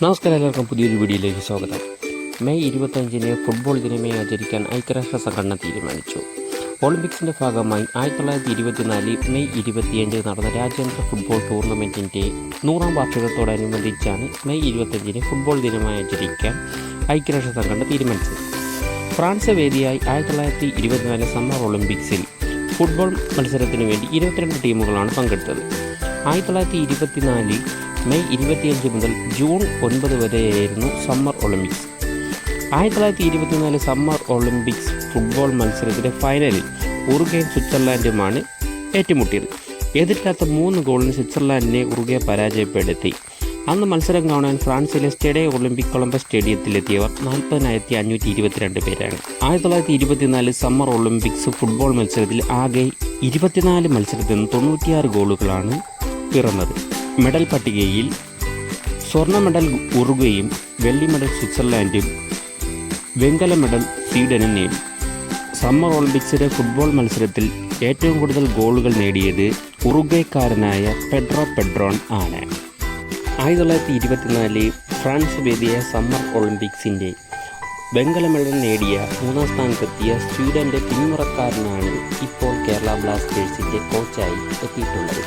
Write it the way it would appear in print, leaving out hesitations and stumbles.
നമസ്കാരം, എല്ലാവർക്കും പുതിയൊരു വീഡിയോയിലേക്ക് സ്വാഗതം. മെയ് 25 ഫുട്ബോൾ ദിനമായി ആചരിക്കാൻ ഐക്യരാഷ്ട്ര സംഘടന തീരുമാനിച്ചു. ഒളിമ്പിക്സിൻ്റെ ഭാഗമായി 1924 മെയ് 25 നടന്ന രാജ്യാന്തര ഫുട്ബോൾ ടൂർണമെൻറ്റിൻ്റെ 100ാം വാർഷികത്തോടനുബന്ധിച്ചാണ് മെയ് 25 ഫുട്ബോൾ ദിനമായി ആചരിക്കാൻ ഐക്യരാഷ്ട്ര സംഘടന തീരുമാനിച്ചത്. ഫ്രാൻസ് വേദിയായി 1924 സമ്മർ ഒളിമ്പിക്സിൽ ഫുട്ബോൾ മത്സരത്തിനു വേണ്ടി 22 ടീമുകളാണ് പങ്കെടുത്തത്. 1924 മെയ് 25 മുതൽ ജൂൺ 9 വരെയായിരുന്നു summer olympics. 1924 summer olympics football മത്സരത്തിൻ്റെ ഫൈനലിൽ ഉറുഗ്വേയും സ്വിറ്റ്സർലാൻഡുമാണ് ഏറ്റുമുട്ടിയത്. എതിരില്ലാത്ത 3 ഗോളിന് സ്വിറ്റ്സർലാൻഡിനെ ഉറുഗ്വേ പരാജയപ്പെടുത്തി. അന്ന് മത്സരം കാണാൻ ഫ്രാൻസിലെ സ്റ്റേഡേ ഒളിമ്പിക് കൊളംബസ് സ്റ്റേഡിയത്തിലെത്തിയവർ 40,522 പേരാണ്. 1924 സമ്മർ ഒളിമ്പിക്സ് ഫുട്ബോൾ മത്സരത്തിൽ ആകെ 24 മത്സരത്തിൽ നിന്ന് 96 ഗോളുകളാണ് പിറന്നത്. മെഡൽ പട്ടികയിൽ സ്വർണ്ണ മെഡൽ ഉറുഗ്വേയും വെള്ളി മെഡൽ സ്വിറ്റ്സർലാൻഡും വെങ്കല മെഡൽ സ്വീഡനും നേടി. സമ്മർ ഒളിമ്പിക്സിലെ ഫുട്ബോൾ മത്സരത്തിൽ ഏറ്റവും കൂടുതൽ ഗോളുകൾ നേടിയത് ഉറുഗ്വേക്കാരനായ പെഡ്രോ പെഡ്രോൺ ആണ്. 1924 ഫ്രാൻസ് വേദിയായ സമ്മർ ഒളിമ്പിക്സിൻ്റെ വെങ്കല മെഡൽ നേടിയ 3ാം സ്ഥാനത്തെത്തിയ സ്വീഡൻ്റെ പിന്മുറക്കാരനാണ് ഇപ്പോൾ കേരള ബ്ലാസ്റ്റേഴ്സിൻ്റെ കോച്ചായി എത്തിയിട്ടുള്ളത്.